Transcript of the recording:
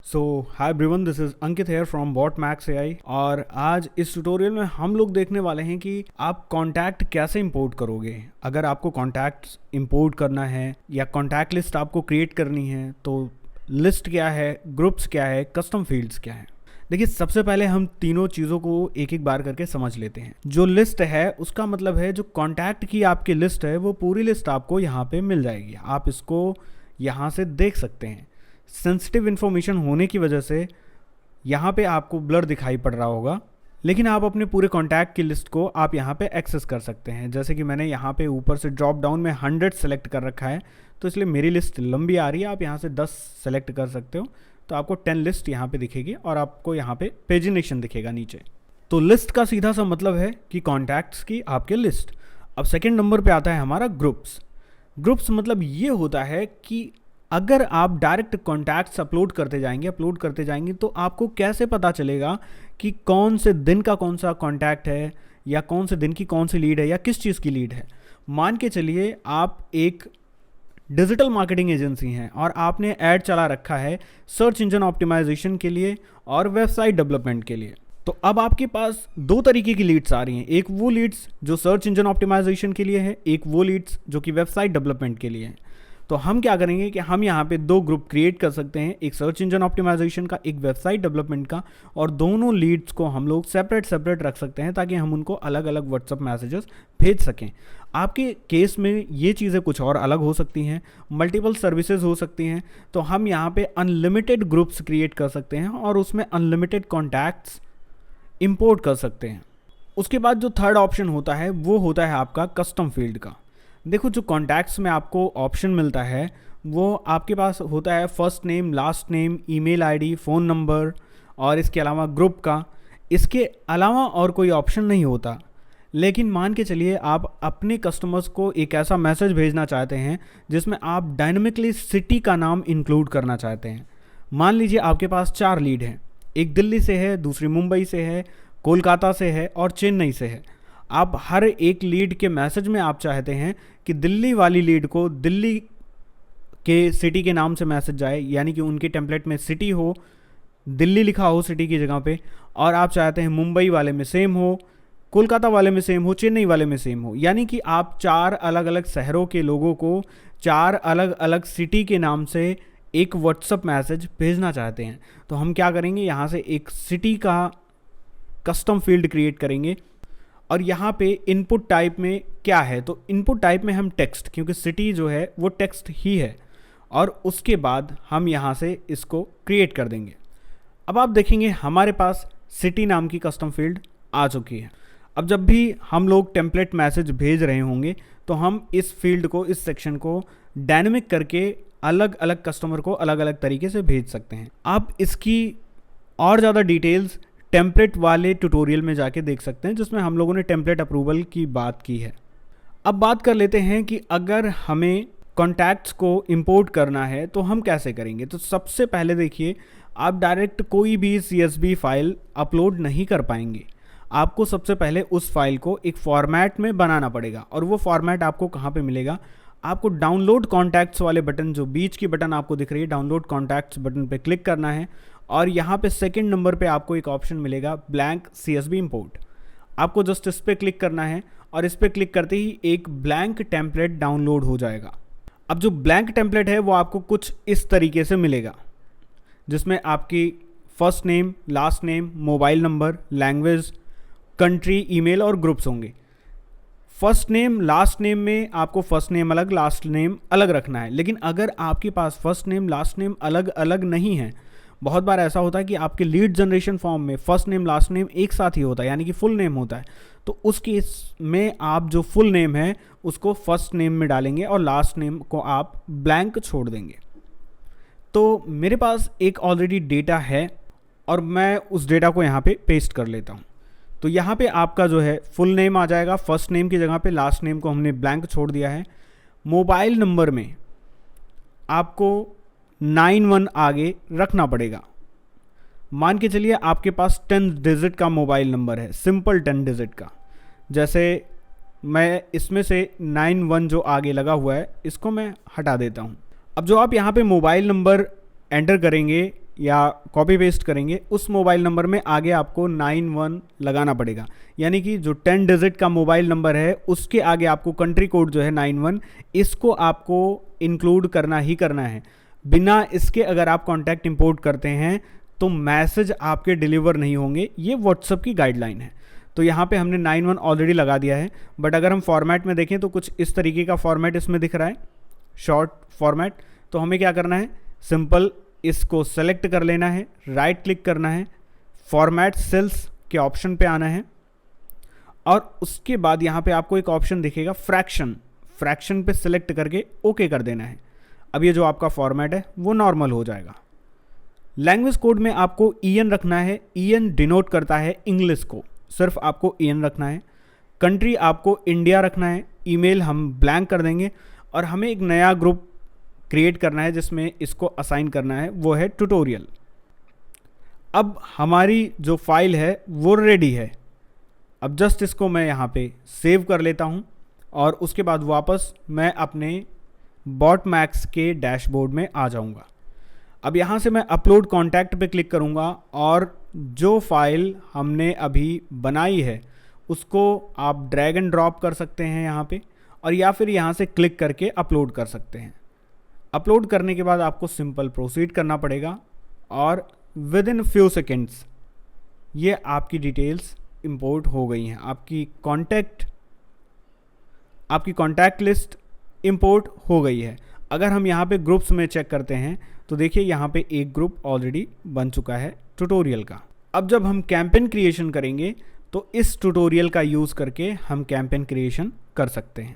So hi everyone, this is Ankit here from Botmax AI. और आज इस ट्यूटोरियल में हम लोग देखने वाले हैं कि आप कॉन्टैक्ट कैसे इंपोर्ट करोगे। अगर आपको कॉन्टैक्ट्स इंपोर्ट करना है या कॉन्टैक्ट लिस्ट आपको क्रिएट करनी है तो लिस्ट क्या है, ग्रुप्स क्या है, कस्टम फील्ड्स क्या है। देखिए, सबसे पहले हम तीनों चीज़ों को एक एक बार करके समझ लेते हैं। जो लिस्ट है उसका मतलब है जो कॉन्टैक्ट की आपकी लिस्ट है वो पूरी लिस्ट आपको यहाँ पे मिल जाएगी। आप इसको यहाँ से देख सकते हैं। सेंसिटिव इन्फॉर्मेशन होने की वजह से यहाँ पे आपको ब्लर दिखाई पड़ रहा होगा, लेकिन आप अपने पूरे कॉन्टैक्ट की लिस्ट को आप यहाँ पे एक्सेस कर सकते हैं। जैसे कि मैंने यहाँ पे ऊपर से ड्रॉप डाउन में 100 सेलेक्ट कर रखा है, तो इसलिए मेरी लिस्ट लंबी आ रही है। आप यहाँ से 10 सेलेक्ट कर सकते हो तो आपको 10 लिस्ट यहाँ पे दिखेगी और आपको यहाँ पे पेजिनेशन दिखेगा नीचे। तो लिस्ट का सीधा सा मतलब है कि कॉन्टैक्ट्स की आपके लिस्ट। अब सेकेंड नंबर पे आता है हमारा ग्रुप्स। ग्रुप्स मतलब ये होता है कि अगर आप डायरेक्ट कॉन्टैक्ट्स अपलोड करते जाएंगे तो आपको कैसे पता चलेगा कि कौन से दिन का कौन सा कॉन्टैक्ट है या कौन से दिन की कौन सी लीड है या किस चीज़ की लीड है। मान के चलिए आप एक डिजिटल मार्केटिंग एजेंसी हैं और आपने ऐड चला रखा है सर्च इंजन ऑप्टिमाइजेशन के लिए और वेबसाइट डेवलपमेंट के लिए। तो अब आपके पास दो तरीके की लीड्स आ रही हैं। एक वो लीड्स जो सर्च इंजन ऑप्टिमाइजेशन के लिए है, एक वो लीड्स जो कि वेबसाइट डेवलपमेंट के लिए है। तो हम क्या करेंगे कि हम यहाँ पे दो ग्रुप क्रिएट कर सकते हैं, एक सर्च इंजन ऑप्टिमाइजेशन का, एक वेबसाइट डेवलपमेंट का, और दोनों लीड्स को हम लोग सेपरेट रख सकते हैं ताकि हम उनको अलग अलग व्हाट्सअप मैसेजेस भेज सकें। आपके केस में ये चीज़ें कुछ और अलग हो सकती हैं, मल्टीपल सर्विसेज हो सकती हैं। तो हम यहाँ पे अनलिमिटेड ग्रुप्स क्रिएट कर सकते हैं और उसमें अनलिमिटेड कॉन्टैक्ट्स इंपोर्ट कर सकते हैं। उसके बाद जो थर्ड ऑप्शन होता है वो होता है आपका कस्टम फील्ड का। देखो, जो कॉन्टैक्ट्स में आपको ऑप्शन मिलता है वो आपके पास होता है first name, last name, email ID, phone number और इसके अलावा ग्रुप का। इसके अलावा और कोई ऑप्शन नहीं होता। लेकिन मान के चलिए आप अपने कस्टमर्स को एक ऐसा मैसेज भेजना चाहते हैं जिसमें आप डायनामिकली सिटी का नाम इंक्लूड करना चाहते हैं। मान लीजिए आपके पास 4 लीड हैं, एक दिल्ली से है, दूसरी मुंबई से है, कोलकाता से है और चेन्नई से है। आप हर एक लीड के मैसेज में आप चाहते हैं कि दिल्ली वाली लीड को दिल्ली के सिटी के नाम से मैसेज जाए, यानी कि उनके टेम्पलेट में सिटी हो, दिल्ली लिखा हो सिटी की जगह पे। और आप चाहते हैं मुंबई वाले में सेम हो, कोलकाता वाले में सेम हो, चेन्नई वाले में सेम हो। यानी कि आप 4 अलग अलग शहरों के लोगों को 4 अलग अलग सिटी के नाम से एक व्हाट्सअप मैसेज भेजना चाहते हैं। तो हम क्या करेंगे, यहाँ से एक सिटी का कस्टम फील्ड क्रिएट करेंगे और यहाँ पे इनपुट टाइप में क्या है, तो इनपुट टाइप में हम टेक्स्ट, क्योंकि सिटी जो है वो टेक्स्ट ही है, और उसके बाद हम यहाँ से इसको क्रिएट कर देंगे। अब आप देखेंगे हमारे पास सिटी नाम की कस्टम फील्ड आ चुकी है। अब जब भी हम लोग टेम्पलेट मैसेज भेज रहे होंगे तो हम इस फील्ड को, इस सेक्शन को डायनेमिक करके अलग अलग कस्टमर को अलग अलग तरीके से भेज सकते हैं। आप इसकी और ज़्यादा डिटेल्स टेम्पलेट वाले ट्यूटोरियल में जाके देख सकते हैं जिसमें हम लोगों ने टेम्पलेट अप्रूवल की बात की है। अब बात कर लेते हैं कि अगर हमें कॉन्टैक्ट्स को इंपोर्ट करना है तो हम कैसे करेंगे। तो सबसे पहले देखिए, आप डायरेक्ट कोई भी CSV फाइल अपलोड नहीं कर पाएंगे। आपको सबसे पहले उस फाइल को एक फॉर्मेट में बनाना पड़ेगा, और वो फॉर्मेट आपको कहाँ पे मिलेगा। आपको डाउनलोड कॉन्टैक्ट्स वाले बटन, जो बीच की बटन आपको दिख रही है, डाउनलोड कॉन्टैक्ट्स बटन पे क्लिक करना है और यहाँ पे सेकंड नंबर पे आपको एक ऑप्शन मिलेगा ब्लैंक CSV इंपोर्ट। आपको जस्ट इस पर क्लिक करना है और इस पर क्लिक करते ही एक ब्लैंक टेम्पलेट डाउनलोड हो जाएगा। अब जो ब्लैंक टेम्पलेट है वो आपको कुछ इस तरीके से मिलेगा, जिसमें आपकी first name, last name, mobile number, language, country, email और ग्रुप्स होंगे। फर्स्ट नेम, लास्ट नेम में आपको फर्स्ट नेम अलग, लास्ट नेम अलग रखना है। लेकिन अगर आपके पास फर्स्ट नेम, लास्ट नेम अलग अलग नहीं है, बहुत बार ऐसा होता है कि आपके लीड जनरेशन फॉर्म में फर्स्ट नेम लास्ट नेम एक साथ ही होता है, यानी कि फुल नेम होता है। तो उस केस में आप जो फुल नेम है उसको फर्स्ट नेम में डालेंगे और लास्ट नेम को आप ब्लैंक छोड़ देंगे। तो मेरे पास एक ऑलरेडी डेटा है और मैं उस डेटा को यहाँ पे पेस्ट कर लेता हूँ। तो यहाँ पे आपका जो है फुल नेम आ जाएगा, फर्स्ट नेम की जगह पे लास्ट नेम को हमने ब्लैंक छोड़ दिया है। मोबाइल नंबर में आपको 91 आगे रखना पड़ेगा। मान के चलिए आपके पास 10 डिजिट का मोबाइल नंबर है, सिंपल 10 डिजिट का। जैसे मैं इसमें से 91 जो आगे लगा हुआ है इसको मैं हटा देता हूँ। अब जो आप यहाँ पे मोबाइल नंबर एंटर करेंगे या कॉपी पेस्ट करेंगे, उस मोबाइल नंबर में आगे आपको 91 लगाना पड़ेगा। यानी कि जो 10 डिजिट का मोबाइल नंबर है उसके आगे आपको कंट्री कोड जो है 91, इसको आपको इंक्लूड करना ही करना है। बिना इसके अगर आप कॉन्टैक्ट इंपोर्ट करते हैं तो मैसेज आपके डिलीवर नहीं होंगे। ये व्हाट्सएप की गाइडलाइन है। तो यहाँ पे हमने 91 ऑलरेडी लगा दिया है, बट अगर हम फॉर्मेट में देखें तो कुछ इस तरीके का फॉर्मेट इसमें दिख रहा है, शॉर्ट फॉर्मेट। तो हमें क्या करना है, सिंपल इसको सेलेक्ट कर लेना है, राइट क्लिक करना है, फॉर्मेट सेल्स के ऑप्शन पे आना है और उसके बाद यहाँ पे आपको एक ऑप्शन दिखेगा फ्रैक्शन पे सिलेक्ट करके ओके कर देना है। अब ये जो आपका फॉर्मेट है वो नॉर्मल हो जाएगा। लैंग्वेज कोड में आपको EN रखना है। EN डिनोट करता है इंग्लिश को, सिर्फ आपको EN रखना है। कंट्री आपको इंडिया रखना है। ईमेल हम ब्लैंक कर देंगे और हमें एक नया ग्रुप क्रिएट करना है जिसमें इसको असाइन करना है, वो है ट्यूटोरियल। अब हमारी जो फाइल है वो रेडी है। अब जस्ट इसको मैं यहाँ पे सेव कर लेता हूँ और उसके बाद वापस मैं अपने बॉटमैक्स के डैशबोर्ड में आ जाऊँगा। अब यहाँ से मैं अपलोड कॉन्टैक्ट पे क्लिक करूँगा और जो फाइल हमने अभी बनाई है उसको आप ड्रैग एंड ड्रॉप कर सकते हैं यहाँ पे, और या फिर यहाँ से क्लिक करके अपलोड कर सकते हैं। अपलोड करने के बाद आपको सिंपल प्रोसीड करना पड़ेगा और विद इन फ्यू सेकेंड्स ये आपकी डिटेल्स इंपोर्ट हो गई हैं। आपकी कॉन्टैक्ट लिस्ट इंपोर्ट हो गई है। अगर हम यहाँ पे ग्रुप्स में चेक करते हैं तो देखिए यहाँ पे एक ग्रुप ऑलरेडी बन चुका है ट्यूटोरियल का। अब जब हम कैंपेन क्रिएशन करेंगे तो इस ट्यूटोरियल का यूज़ करके हम कैंपेन क्रिएशन कर सकते हैं।